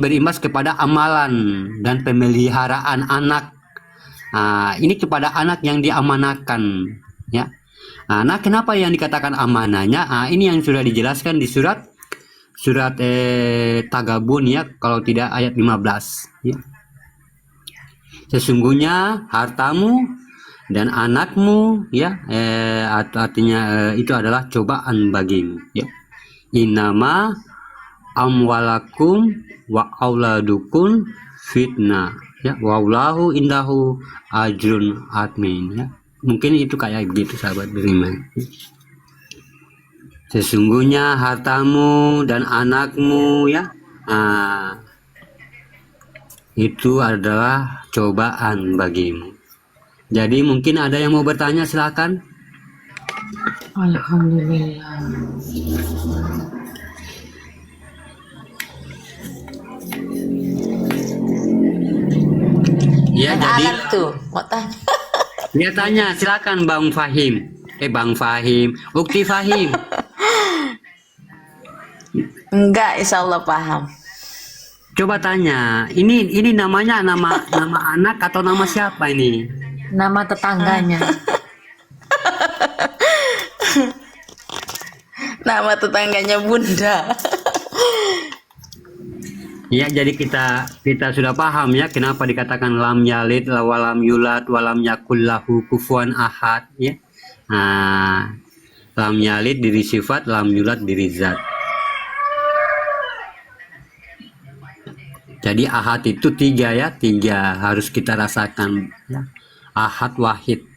berimbas kepada amalan dan pemeliharaan anak. Ini kepada anak yang diamanahkan, ya. Nah, kenapa yang dikatakan amanahnya? Ini yang sudah dijelaskan di surat Tagabun, ya, kalau tidak ayat 15, ya. Sesungguhnya hartamu dan anakmu, ya, artinya itu adalah cobaan bagimu, ya. Innama amwalakum wa auladukum fitnah, ya, wallahu indahu ajrun admin, ya. Mungkin itu kayak gitu, sahabat beriman. Sesungguhnya hartamu dan anakmu, ya, itu adalah cobaan bagimu. Jadi mungkin ada yang mau bertanya, silakan. Alhamdulillah. Ya, Yang jadi alat tuh mau tanya. dia tanya, silakan Bang Fahim. Bang Fahim, Ukti Fahim. Enggak, insya Allah paham. Coba tanya, ini namanya nama anak atau nama siapa ini? Nama tetangganya. Nama tetangganya Bunda. Ya, jadi kita sudah paham, ya, kenapa dikatakan lam yalid walam yulad walam yakul lahu kufuwan ahad, ya. Lam yalid diri sifat, lam yulad diri zat. Jadi ahad itu tiga, ya, tiga harus kita rasakan, ya. Ahad wahid.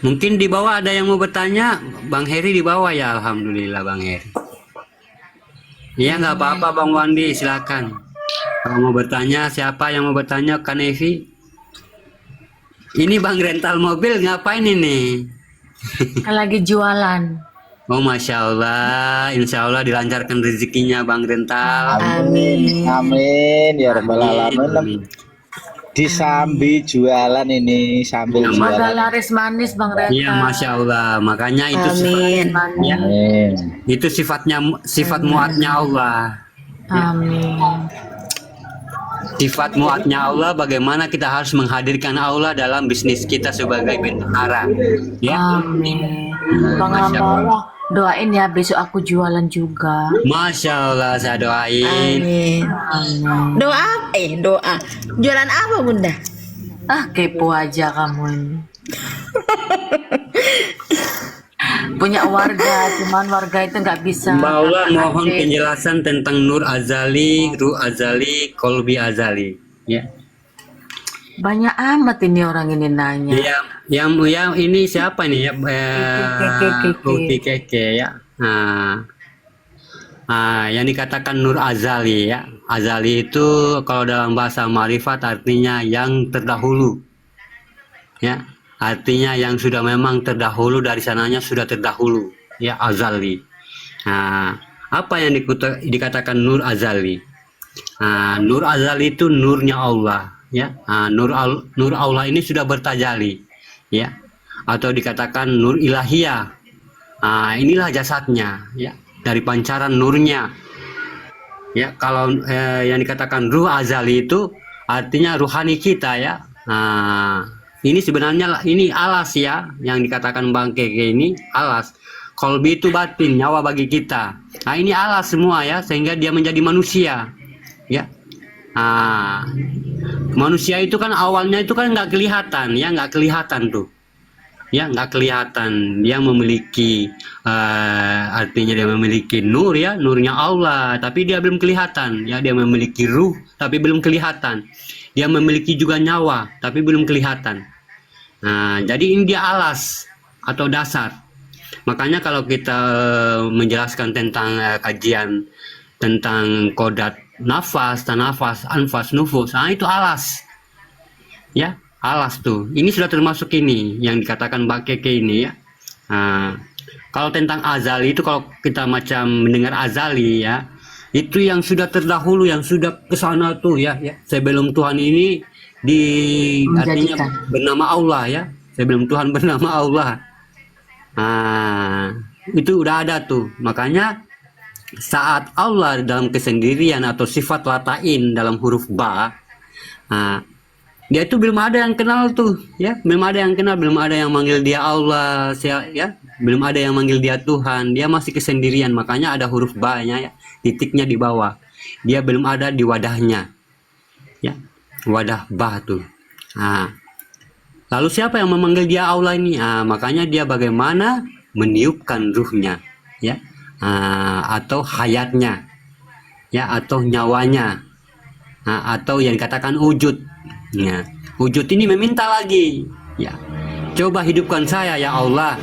Mungkin di bawah ada yang mau bertanya, Bang Heri di bawah, ya. Alhamdulillah Bang Heri. Ya, nggak apa-apa Bang Wandi, silakan. Kalau mau bertanya, siapa yang mau bertanya? Kan Evi. Ini Bang rental mobil ngapain ini? Kan lagi jualan. Oh, Masya Allah, Insya Allah dilancarkan rezekinya Bang rental. Amin. Amin ya rabbal alamin. Amin. Disambi jualan ini sambil Ya, jualan. Semoga laris manis Bang Reta. Iya, Masya Allah. Makanya itu Amin. ya, Amin. itu sifat muatnya Allah. Amin. Sifat muatnya Allah, bagaimana kita harus menghadirkan Allah dalam bisnis kita sebagai bendahara, ya. Amin. Bang Masya hamba Allah. Allah, doain ya besok aku jualan juga. Masya Allah, saya doain. Amin. Amin. Doa. Jualan apa Bunda? Kepo aja kamu ini. Punya warga, cuman warga itu nggak bisa. Mbak Allah mohon aktif. penjelasan tentang Nur Azali, Ruh Azali, Kolbi Azali. Ya. Banyak amat ini orang ini nanya. Yang ini siapa nih, ya? Keke. Keke, ya. Yang dikatakan Nur Azali, ya. Azali itu kalau dalam bahasa Ma'rifat artinya yang terdahulu. Ya, artinya yang sudah memang terdahulu, dari sananya sudah terdahulu, ya, Azali. Apa yang dikatakan Nur Azali? Nur Azali itu nurnya Allah, ya. Nur Allah ini sudah bertajali, ya, atau dikatakan nur ilahiyah. Inilah jasadnya, ya, dari pancaran nurnya, ya. Kalau yang dikatakan ruh azali itu artinya ruhani kita, ya. Ini sebenarnya ini alas, ya, yang dikatakan Bang Keke ini alas. Kolbi itu batin, nyawa bagi kita. Ini alas semua, ya, sehingga dia menjadi manusia, ya. Manusia itu kan awalnya itu kan nggak kelihatan, ya, nggak kelihatan tuh, ya, nggak kelihatan. Dia memiliki artinya dia memiliki nur, ya, nurnya Allah, tapi dia belum kelihatan, ya. Dia memiliki ruh tapi belum kelihatan. Dia memiliki juga nyawa tapi belum kelihatan. Jadi ini dia alas atau dasar. Makanya kalau kita menjelaskan tentang kajian tentang kodat nafas, tanafas, anfas, nufus, itu alas, ya, alas tuh. Ini sudah termasuk ini yang dikatakan Mbak Keke ini, ya. Kalau tentang azali itu, kalau kita macam mendengar azali, ya, itu yang sudah terdahulu, yang sudah ke sana tuh, ya, sebelum Tuhan ini di, artinya Menjadikan. bernama Allah, ya, sebelum Tuhan bernama Allah. Nah, itu udah ada tuh. Makanya saat Allah dalam kesendirian atau sifat latain dalam huruf ba, nah, dia itu belum ada yang kenal tuh, ya, belum ada yang kenal, belum ada yang manggil dia Allah, ya, belum ada yang manggil dia Tuhan, dia masih kesendirian. Makanya ada huruf ba-nya, ya, titiknya di bawah. Dia belum ada di wadahnya, ya, wadah ba tuh. Nah, lalu siapa yang memanggil dia Allah ini? Nah, makanya dia bagaimana meniupkan ruhnya, ya, atau hayatnya, ya, atau nyawanya, atau yang dikatakan wujud. Ya, wujud ini meminta lagi, ya, coba hidupkan saya ya Allah.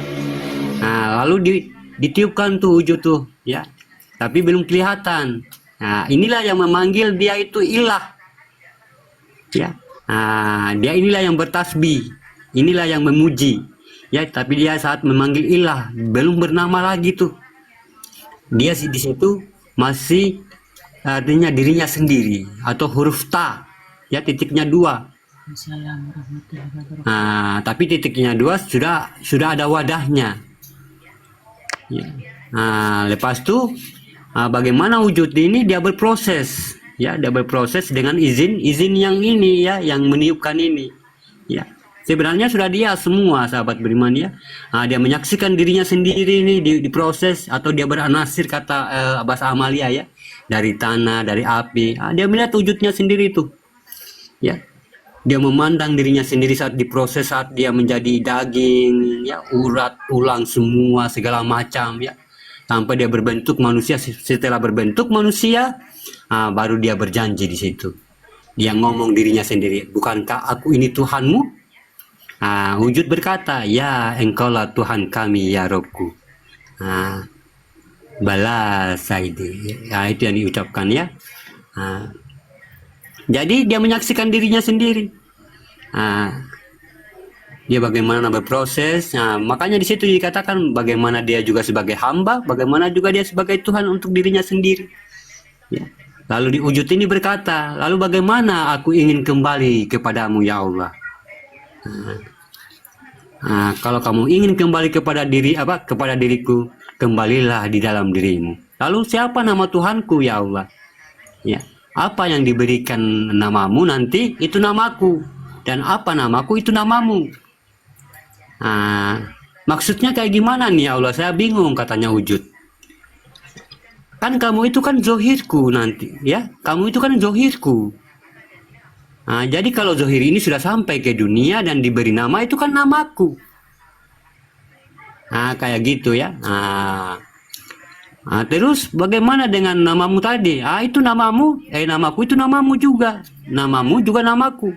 Nah, lalu ditiupkan tuh wujud tuh, ya, tapi belum kelihatan. Nah, inilah yang memanggil dia itu ilah, ya. Nah, dia inilah yang bertasbih, inilah yang memuji, ya. Tapi dia saat memanggil ilah belum bernama lagi tuh. Dia di situ masih artinya dirinya sendiri atau huruf ta, ya, titiknya 2. Assalamualaikum warahmatullahi wabarakatuh. Nah, tapi titiknya 2 sudah ada wadahnya. Ya. Nah, lepas itu bagaimana wujud ini dia berproses, ya, dia berproses dengan izin yang ini, ya, yang meniupkan ini, ya. Sebenarnya sudah dia semua, sahabat beriman, ya. Dia menyaksikan dirinya sendiri ini diproses, atau dia beranasir, kata bahasa Amalia, ya, dari tanah, dari api. Dia melihat wujudnya sendiri itu, ya. Dia memandang dirinya sendiri saat diproses, saat dia menjadi daging, ya, urat, tulang semua segala macam, ya, sampai dia berbentuk manusia. Setelah berbentuk manusia, baru dia berjanji di situ. Dia ngomong dirinya sendiri, bukankah aku ini Tuhanmu? Wujud berkata, ya, engkaulah Tuhan kami ya Robku. Balas Saidi, ya, itu yang diucapkan, ya. Jadi dia menyaksikan dirinya sendiri. Dia bagaimana berproses. Makanya di situ dikatakan bagaimana dia juga sebagai hamba, bagaimana juga dia sebagai Tuhan untuk dirinya sendiri, ya. Lalu di wujud ini berkata, lalu bagaimana aku ingin kembali kepadamu ya Allah. Kalau kamu ingin kembali kepada diriku, kembalilah di dalam dirimu. Lalu siapa nama Tuhanku ya Allah? Ya, apa yang diberikan namamu nanti itu namaku, dan apa namaku itu namamu. Maksudnya kayak gimana nih ya Allah? Saya bingung, katanya wujud. Kan kamu itu kan zohirku nanti, ya. Kamu itu kan zohirku. Jadi kalau zohir ini sudah sampai ke dunia dan diberi nama, itu kan namaku. Kayak gitu, ya. Terus bagaimana dengan namamu tadi? Itu namamu, namaku itu namamu juga. Namamu juga namaku.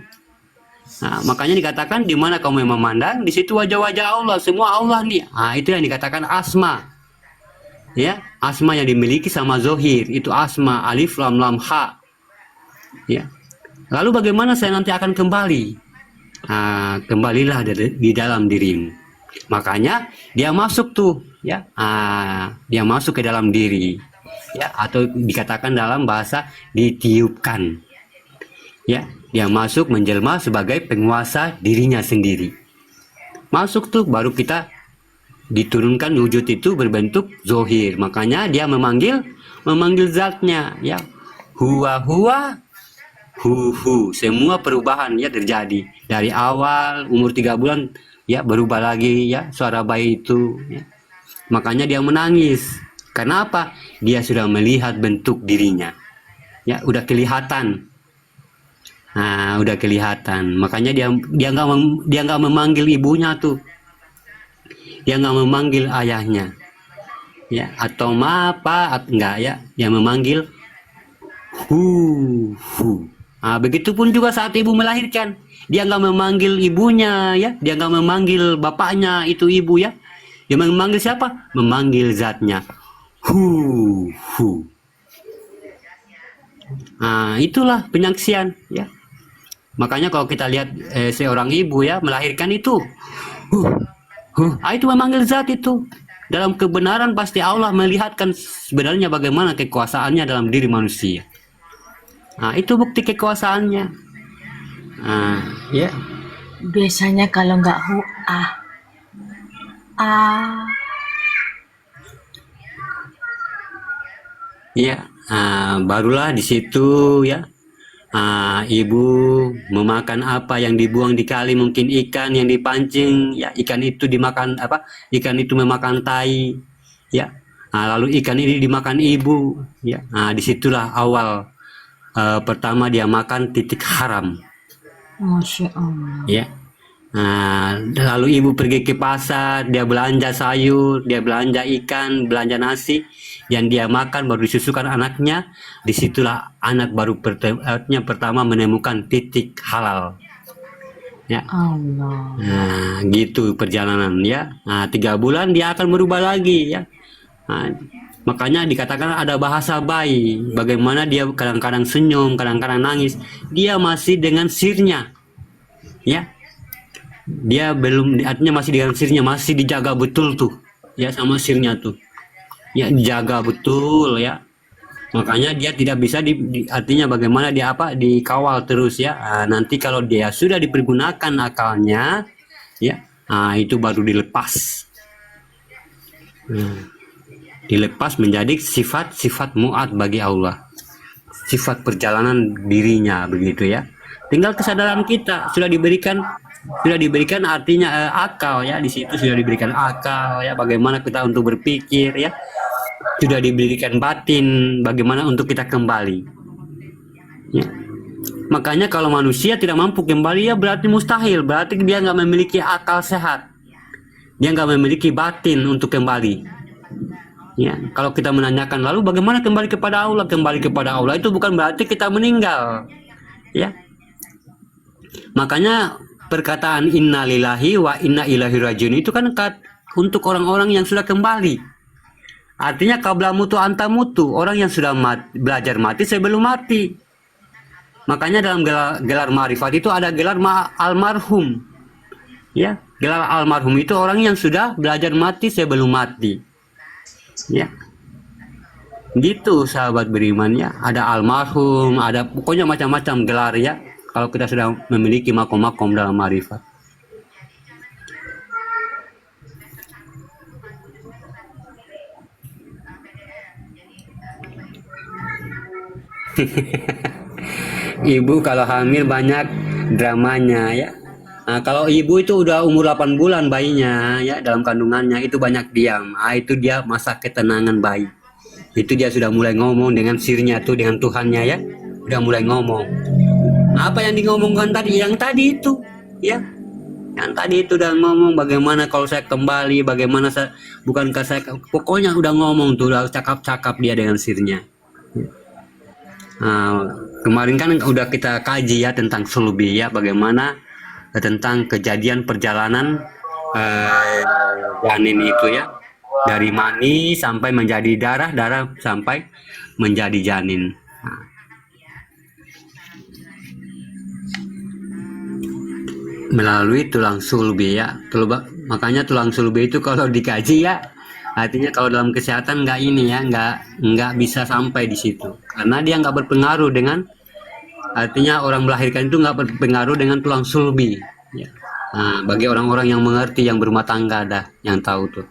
Makanya dikatakan di mana kamu memandang, di situ wajah-wajah Allah, semua Allah nih. Itu yang dikatakan asma. Ya, asma yang dimiliki sama zohir, itu asma, alif lam lam ha. Ya. Lalu bagaimana saya nanti akan kembali? Kembalilah di dalam dirimu. Makanya dia masuk tuh, ya. Dia masuk ke dalam diri, ya, atau dikatakan dalam bahasa ditiupkan. Ya, dia masuk menjelma sebagai penguasa dirinya sendiri. Masuk tuh, baru kita diturunkan wujud itu berbentuk zohir. Makanya dia memanggil zatnya, ya. Huwa hu, semua perubahan, ya, terjadi dari awal umur 3 bulan, ya, berubah lagi, ya, suara bayi itu, ya. Makanya dia menangis. Karena apa? Dia sudah melihat bentuk dirinya, ya, udah kelihatan. Udah kelihatan. Makanya dia nggak memanggil ibunya tuh, dia nggak memanggil ayahnya, ya, atau enggak, ya, dia memanggil hu. Begitupun juga saat ibu melahirkan, dia nggak memanggil ibunya, ya, dia nggak memanggil bapaknya itu ibu, ya, dia memanggil siapa? Memanggil zatnya, hu. Itulah penyaksian, ya. Makanya kalau kita lihat seorang ibu, ya, melahirkan itu, itu memanggil zat itu. Dalam kebenaran pasti Allah melihatkan sebenarnya bagaimana kekuasaannya dalam diri manusia. Itu bukti kekuasaannya. Ya. Biasanya kalau nggak Ah, Ya, barulah di situ ya, ibu memakan apa yang dibuang di kali, mungkin ikan yang dipancing, ya ikan itu dimakan apa? Ikan itu memakan tai, ya. Lalu ikan ini dimakan ibu, ya. Disitulah awal pertama dia makan titik haram, Masya Allah. ya. Lalu ibu pergi ke pasar, dia belanja sayur, dia belanja ikan, belanja nasi, yang dia makan baru disusukan anaknya. Disitulah anak baru pertama menemukan titik halal. Ya, Allah. gitu perjalanan ya. 3 bulan dia akan berubah lagi ya. Makanya dikatakan ada bahasa bayi. Bagaimana dia kadang-kadang senyum, kadang-kadang nangis. Dia masih dengan sirnya, ya. Dia belum, artinya masih dengan sirnya, masih dijaga betul tuh ya sama sirnya tuh ya, dijaga betul ya. Makanya dia tidak bisa artinya bagaimana dia dikawal terus ya. Nanti kalau dia sudah dipergunakan akalnya ya, itu baru dilepas. Dilepas menjadi sifat-sifat mu'ad bagi Allah, sifat perjalanan dirinya begitu ya. Tinggal kesadaran kita sudah diberikan artinya akal ya, di situ sudah diberikan akal ya, bagaimana kita untuk berpikir ya, sudah diberikan batin bagaimana untuk kita kembali ya. Makanya kalau manusia tidak mampu kembali ya berarti mustahil, berarti dia nggak memiliki akal sehat, dia nggak memiliki batin untuk kembali ya. Kalau kita menanyakan lalu bagaimana kembali kepada Allah, kembali kepada Allah itu bukan berarti kita meninggal ya. Makanya perkataan innalillahi wa inna ilaihi rajiun itu kan untuk orang-orang yang sudah kembali. Artinya qabla mutu anta mutu, orang yang sudah belajar mati sebelum mati. Makanya dalam gelar ma'rifat itu ada gelar almarhum. Ya, gelar almarhum itu orang yang sudah belajar mati sebelum mati. Ya. Gitu sahabat beriman ya, ada almarhum, ada pokoknya macam-macam gelar ya. Kalau kita sudah memiliki makom-makom dalam ma'rifat. Ibu kalau hamil banyak dramanya ya. Kalau ibu itu udah umur 8 bulan bayinya ya, dalam kandungannya itu banyak diam. Itu dia masa ketenangan bayi. Itu dia sudah mulai ngomong dengan sirnya tuh, dengan Tuhannya ya. Udah mulai ngomong. Apa yang ngomongkan tadi? Yang tadi itu ya. Yang tadi itu udah ngomong bagaimana kalau saya kembali, bagaimana saya, bukankah saya, pokoknya udah ngomong tuh, udah cakap-cakap dia dengan sirnya. Kemarin kan udah kita kaji ya tentang sulbi ya, bagaimana tentang kejadian perjalanan janin itu ya, dari mani sampai menjadi darah, darah sampai menjadi janin. Melalui tulang sulbi ya. Makanya tulang sulbi itu kalau dikaji ya, artinya kalau dalam kesehatan nggak ini ya, nggak bisa sampai di situ karena dia nggak berpengaruh dengan, artinya orang melahirkan itu nggak berpengaruh dengan tulang sulbi ya. Bagi orang-orang yang mengerti, yang berumah tangga ada yang tahu tuh.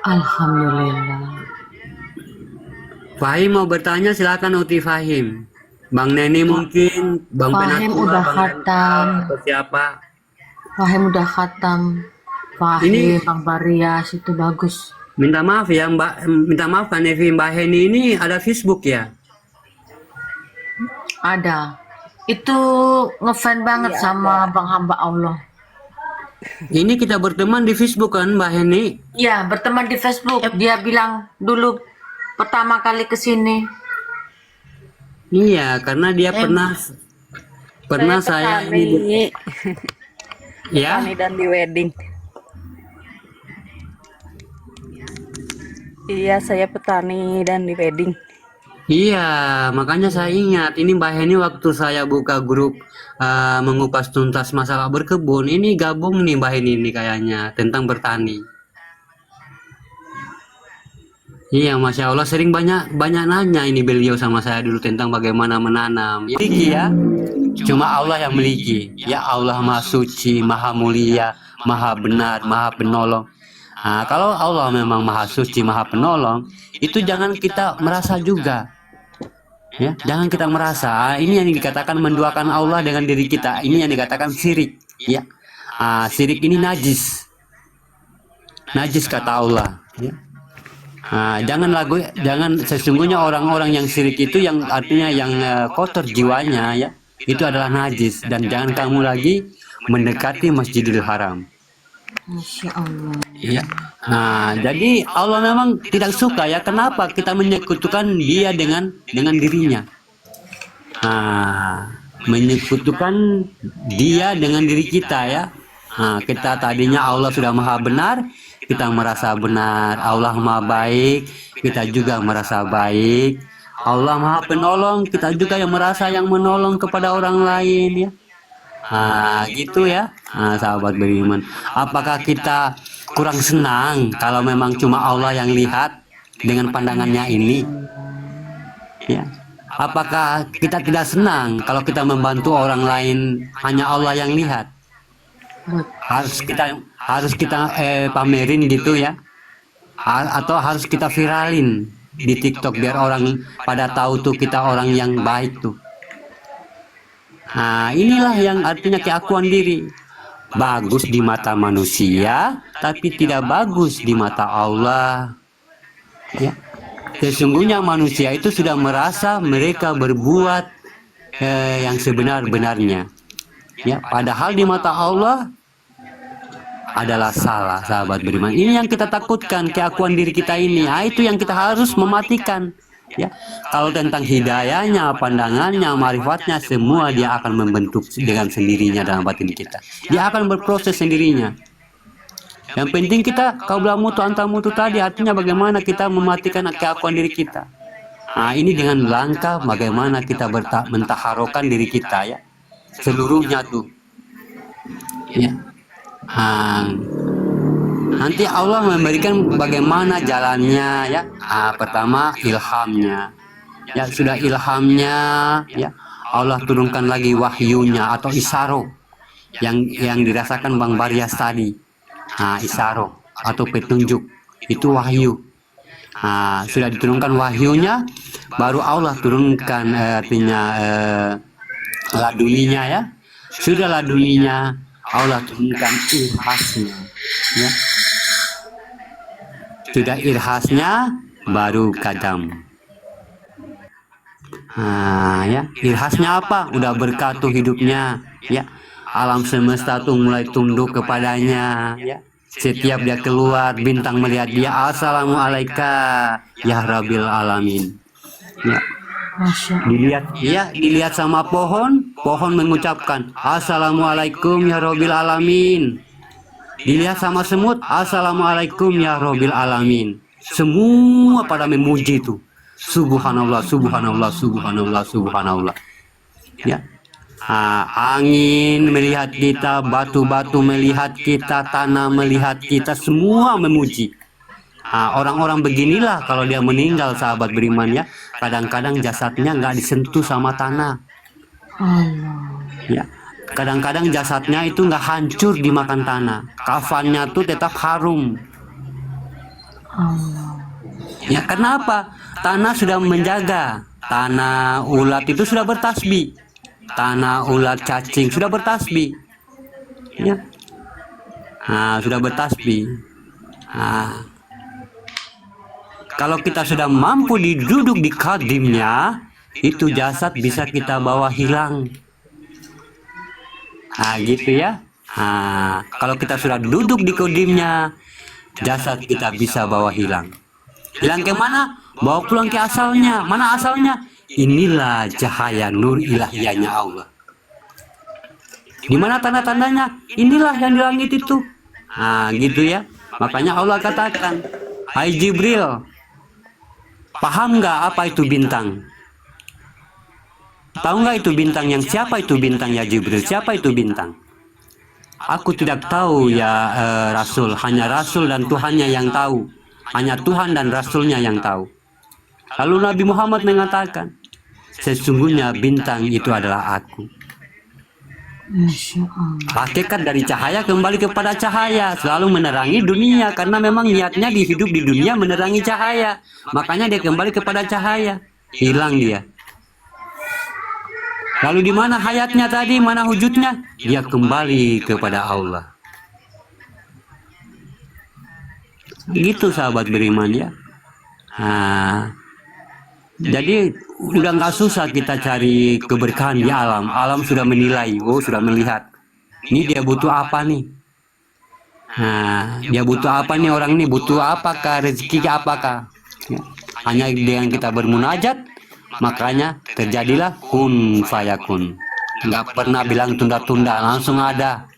Alhamdulillah. Fahim mau bertanya, silakan Uti Fahim. Bang Neni mungkin, Bang Fahim Penatua, udah Bang khatam. atau siapa? Fahim udah khatam. Fahim, Ini- Bang Barias itu bagus. Minta maaf ya Mbak, minta maaf Kak Nevi, Mbak Heni ini ada Facebook ya? Ada. Itu ngefan banget sama Bang Hamba Allah. Ini kita berteman di Facebook kan Mbak Heni? Iya, berteman di Facebook. Dia bilang dulu pertama kali ke sini. Iya, karena dia pernah saya ini ya. Petani dan di wedding. Iya, saya petani dan di wedding. Iya, makanya saya ingat ini Mbak Heni waktu saya buka grup mengupas tuntas masalah berkebun, ini gabung nih Mbak Heni ini kayaknya tentang bertani. Iya, Masya Allah, sering banyak nanya ini beliau sama saya dulu tentang bagaimana menanam. Miliki ya, cuma Allah yang miliki. Ya Allah Maha Suci, Maha Mulia, Maha Benar, Maha Penolong. Nah, kalau Allah memang Maha Suci, Maha Penolong, itu jangan kita merasa juga. Ya, jangan kita merasa. Ini yang dikatakan menduakan Allah dengan diri kita. Ini yang dikatakan syirik. Ya, syirik ini najis. Najis kata Allah. Ya. Jangan sesungguhnya orang-orang yang syirik itu yang artinya yang kotor jiwanya ya, itu adalah najis, dan jangan kamu lagi mendekati Masjidil Haram. Masya Allah. Ya. Nah, jadi Allah memang tidak suka ya, kenapa kita menyekutukan Dia dengan dirinya. Menyekutukan Dia dengan diri kita ya. Kita tadinya Allah sudah maha benar, kita merasa benar. Allah maha baik, kita juga merasa baik. Allah maha penolong, kita juga yang merasa yang menolong kepada orang lain ya. Gitu ya. Sahabat beriman, apakah kita kurang senang kalau memang cuma Allah yang lihat dengan pandangannya ini ya? Apakah kita tidak senang kalau kita membantu orang lain hanya Allah yang lihat? Harus kita pamerin gitu ya, atau harus kita viralin di TikTok biar orang pada tahu tuh kita orang yang baik tuh. Inilah yang artinya keakuan diri. Bagus di mata manusia, tapi tidak bagus di mata Allah. Ya. Sesungguhnya manusia itu sudah merasa mereka berbuat yang sebenar-benarnya. Ya, padahal di mata Allah adalah salah, sahabat beriman. Ini yang kita takutkan, keakuan diri kita ini. Itu yang kita harus mematikan. Ya, kalau tentang hidayahnya, pandangannya, marifatnya, semua dia akan membentuk dengan sendirinya dalam batin kita. Dia akan berproses sendirinya. Yang penting kita qaula mutu anta mutu tadi, artinya bagaimana kita mematikan keakuan diri kita. Ini dengan langkah bagaimana kita mentaharokan diri kita ya, seluruhnya tuh. Ya. Nanti Allah memberikan bagaimana jalannya ya. Pertama ilhamnya. Ya, sudah ilhamnya ya, Allah turunkan lagi wahyunya atau isaro yang dirasakan Bang Baryas tadi. Isaro atau petunjuk itu wahyu. Sudah diturunkan wahyunya, baru Allah turunkan artinya laduninya ya. Sudah laduninya, Allah turunkan irhasnya ya. Sudah irhasnya, baru kadam. Ya, irhasnya apa? Udah berkatuh hidupnya ya. Alam semesta tuh mulai tunduk kepadanya ya. Setiap dia keluar, bintang melihat dia, assalamualaikum ya Rabbil alamin ya. Dilihat sama pohon mengucapkan assalamualaikum ya Rabbil alamin. Dilihat sama semut, assalamualaikum ya Rabbil alamin. Semua pada memuji itu. Subhanallah, subhanallah, subhanallah, subhanallah. Ya. Angin melihat kita, batu-batu melihat kita, tanah melihat kita, semua memuji. Orang-orang beginilah kalau dia meninggal, sahabat beriman ya, kadang-kadang jasadnya nggak disentuh sama tanah. Ya. Kadang-kadang jasadnya itu nggak hancur dimakan tanah, kafannya tuh tetap harum. Ya, kenapa? Tanah sudah menjaga. Tanah ulat itu sudah bertasbih. Tanah ulat cacing sudah bertasbih. Ya. Sudah bertasbih. Kalau kita sudah mampu duduk di kadimnya, itu jasad bisa kita bawa hilang. Gitu ya. Kalau kita sudah duduk di kodimnya, jasad kita bisa bawa hilang. Hilang ke mana? Bawa pulang ke asalnya. Mana asalnya? Inilah cahaya nur ilahiyahnya Allah. Di mana tanda-tandanya? Inilah yang di langit itu. Gitu ya. Makanya Allah katakan, hai Jibril, paham nggak apa itu bintang? Tahu nggak itu bintang? Yang siapa itu bintang ya Jibril? Siapa itu bintang? Aku tidak tahu ya Rasul. Hanya Rasul dan Tuhannya yang tahu. hanya Tuhan dan Rasulnya yang tahu. Lalu Nabi Muhammad mengatakan, sesungguhnya bintang itu adalah aku. Hakikat dari cahaya kembali kepada cahaya, selalu menerangi dunia, karena memang niatnya di hidup di dunia menerangi cahaya. Makanya dia kembali kepada cahaya, hilang dia. Lalu di mana hayatnya tadi, mana wujudnya? Dia kembali kepada Allah. Gitu sahabat beriman ya. Nah, jadi udah nggak susah kita cari keberkahan di alam. Alam sudah menilai, sudah melihat. Ini dia butuh apa nih? Nah, dia butuh apa nih orang ini? Butuh apakah? Rezeki apakah? Ya. Hanya dengan kita bermunajat, makanya terjadilah kun fayakun. Nggak pernah bilang tunda-tunda, langsung ada.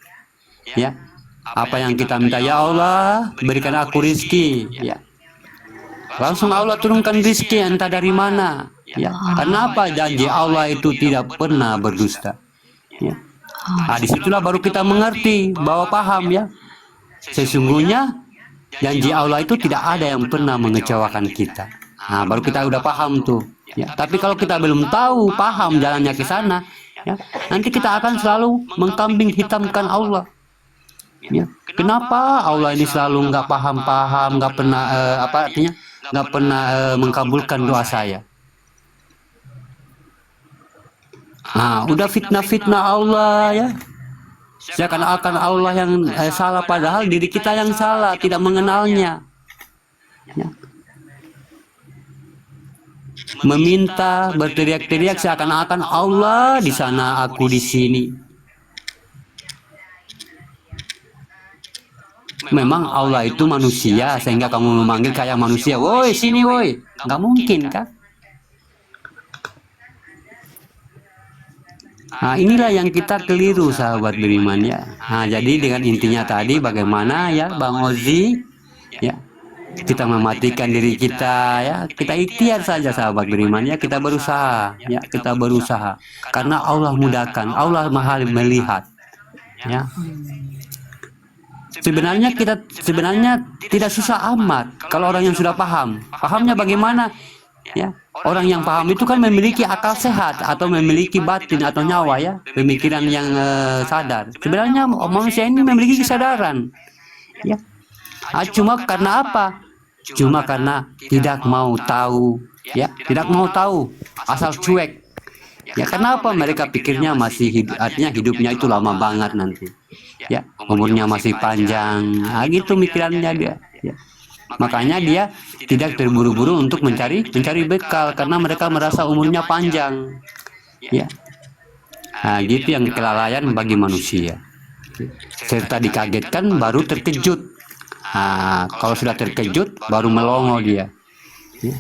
Ya. Apa yang kita minta, ya Allah berikan aku rizki, ya langsung Allah turunkan rizki, entah dari mana, ya karena apa? Janji Allah itu tidak pernah berdusta, ya. Nah, disitulah baru kita mengerti bahwa paham ya, sesungguhnya janji Allah itu tidak ada yang pernah mengecewakan kita. Nah, baru kita udah paham tuh, ya. Tapi kalau kita belum tahu paham jalannya ke sana, ya nanti kita akan selalu mengkambing hitamkan Allah. Ya. Kenapa Allah ini selalu nggak paham-paham, nggak pernah nggak pernah mengabulkan doa saya? Nah, udah fitnah-fitnah Allah ya. Seakan-akan Allah yang salah, padahal diri kita yang salah, tidak mengenalnya. Ya. Meminta, berteriak-teriak seakan-akan Allah di sana, aku di sini. Memang Allah itu manusia, sehingga kamu memanggil kayak manusia, woi sini woi, nggak mungkin kan? Nah, inilah yang kita keliru sahabat beriman ya. Nah, jadi dengan intinya tadi bagaimana ya Bang Ozi, ya kita mematikan diri kita ya, kita ikhtiar saja sahabat beriman ya, kita berusaha ya, kita berusaha karena Allah mudahkan, Allah maha melihat ya. Sebenarnya tidak susah amat kalau orang yang sudah paham. Pahamnya bagaimana? Ya, orang yang paham itu kan memiliki akal sehat atau memiliki batin atau nyawa ya, pemikiran yang sadar. Sebenarnya manusia ini memiliki kesadaran. Ya. Cuma karena apa? Cuma karena tidak mau tahu, ya, tidak mau tahu, asal cuek. Ya, kenapa mereka pikirnya masih hidup, artinya hidupnya itu lama banget nanti. Ya, umurnya masih panjang. Nah, gitu mikirannya dia. Ya. Makanya dia tidak terburu-buru untuk mencari bekal karena mereka merasa umurnya panjang. Ya. Nah, gitu yang kelalaian bagi manusia. Serta dikagetkan baru terkejut. Nah, kalau sudah terkejut baru melongo dia. Ya.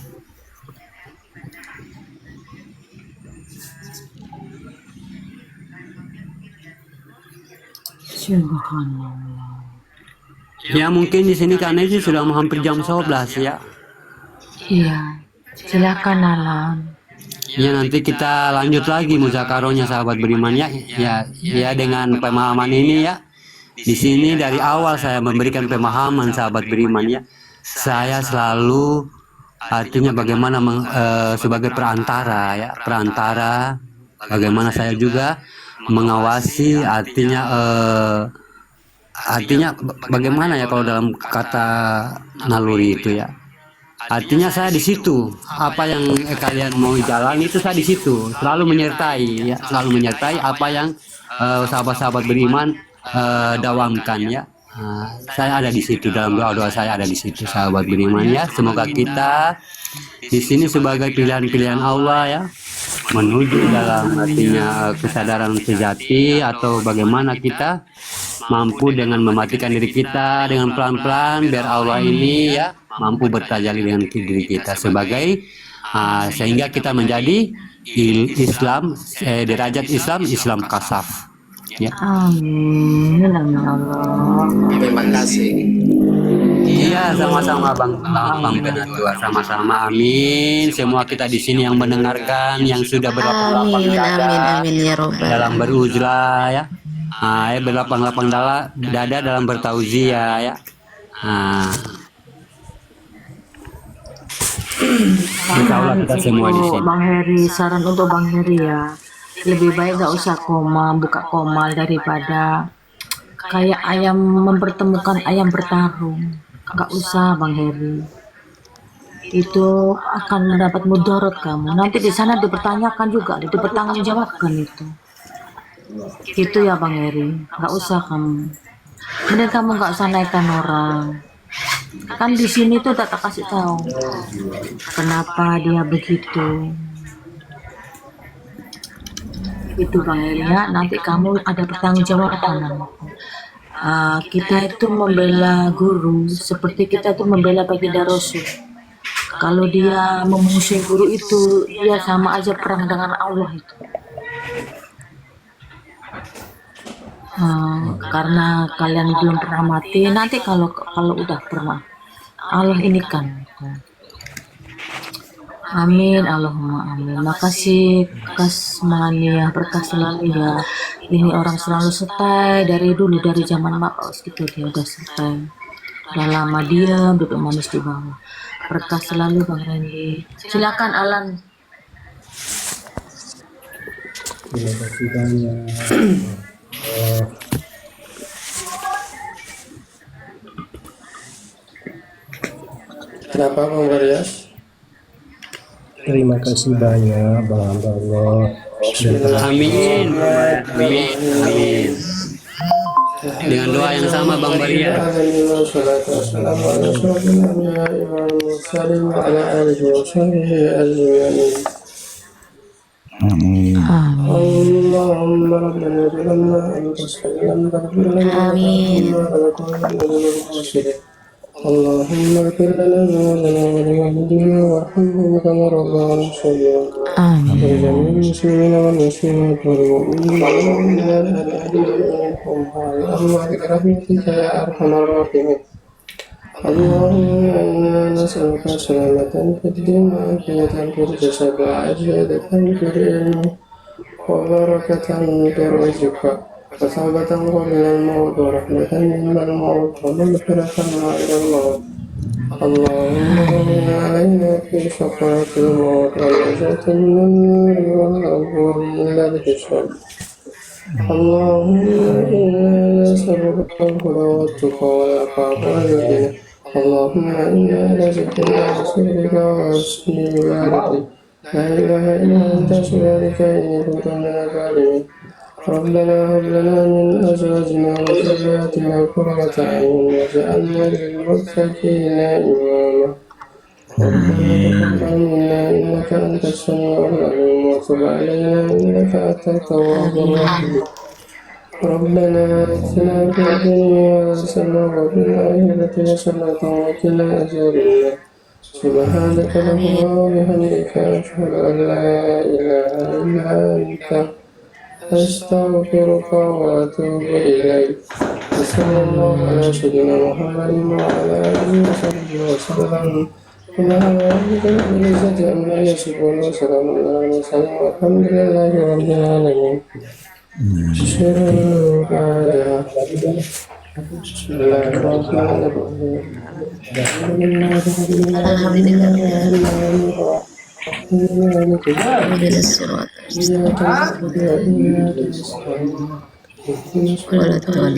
Ya mungkin di sini karena itu sudah hampir jam 11 ya. Iya, silakan Alam. Ya nanti kita lanjut lagi muzakarohnya sahabat beriman ya. Ya dengan pemahaman ini ya. Di sini dari awal saya memberikan pemahaman sahabat beriman ya. Saya selalu artinya bagaimana sebagai perantara ya, perantara. Bagaimana saya juga mengawasi artinya bagaimana ya kalau dalam kata naluri itu ya, artinya saya di situ apa yang kalian mau jalan itu saya di situ selalu menyertai ya, selalu menyertai apa yang sahabat-sahabat beriman dawamkan ya. Saya ada di situ, dalam doa-doa saya ada di situ sahabat beriman ya. Semoga kita di sini sebagai pilihan-pilihan Allah ya, menuju dalam artinya kesadaran sejati, atau bagaimana kita mampu dengan mematikan diri kita dengan pelan-pelan biar Allah ini ya mampu bertajalli dengan diri kita sebagai sehingga kita menjadi Islam derajat Islam kasaf ya. Amin, amin Allah. Terima kasih. Iya, sama-sama Bang Benatua, sama-sama. Amin. Semua kita di sini yang mendengarkan, yang sudah berlapang-lapang dada ya Robbal. dalam beruzlah ya. Berlapang-lapang dada dalam bertauziah ya. Insya Allah kita semua di Untuk sini. Bang Heri, saran untuk Bang Heri ya, lebih baik gak usah buka komal daripada kayak ayam mempertemukan ayam bertarung. Gak usah Bang Heri, itu akan mendapat mudarat kamu. Nanti di sana dipertanyakan juga, dipertanggungjawabkan itu ya Bang Heri. Gak usah kamu, mending kamu gak usah naikkan orang. Kan di sini tuh tak kasih tahu kenapa dia begitu. Itu Bang Heri ya, nanti kamu ada pertanggungjawaban. Kita itu membela guru seperti kita itu membela baginda Rasul. Kalau dia memusuhi guru itu, dia sama aja perang dengan Allah itu. Karena kalian belum pernah mati, nanti kalau udah pernah, Allah ini kan. Amin, Allahumma amin. Makasih Kasmania, berkah selalu ya. Ini orang selalu setai dari dulu, dari zaman Maos gitu, dia udah setai. Udah lama diam, duduk manis di bawah. Berkah selalu Bang Randy. Silakan Alan. Terima kasih banyak. Kenapa Bang Baryas? Terima kasih banyak Bang Allah. Amin. Amin. Amin. Dengan doa yang sama Bang Baria. Allahumma rabbana bilamna anta sallam taghfir lana Amin. Allahumma ighfir lana wa liwalidina warhamhum kama rabbayana shaghira. Amin. ولجميع المسلمين والمسلمات والمؤمنين والمؤمنات الأحياء منهم اللهم برحمتك يا أرحم الراحمين. اللهم إنا نسألك سلامة في الدين وعافية في الجسد وعافية في العلم وبركة في الرزق وثبة قبل الموت ورحمة من الموت ومغفرة غير الموت. اللهم اغفر علينا في شفاعة الموت والنجاة من النار والعفو من الحساب. اللهم إنا نسألك الهدى والتقى والعفاف والغنى. اللهم إنا نسألك بسرك وحسن عبادتك لا إله إلا أنت سبحانك إني كنت من الظالمين. ربنا هب لنا من أزواجنا وذرياتنا قرة أعين واجعلنا للمتقين إماما. ربنا تقبل منا إنك أنت السميع العليم وتب علينا إنك أنت التواب الرحيم. ربنا آتنا في الدنيا حسنة وفي الآخرة حسنة وقنا عذاب النار. سبحانك اللهم وبحمدك أشهد أن لا إله إلا أنت أستغفرك وأتوب إليك. وصلى الله على سيدنا محمد وعلى آله وصحبه وسلم. سبحان ربك رب العزة عما يصفون وسلام على المرسلين والحمد لله رب العالمين. بسم الله الرحمن الرحيم. اهدنا الصراط إياك نعبد وإياك نستعين. اهدنا الصراط ولا الضالين.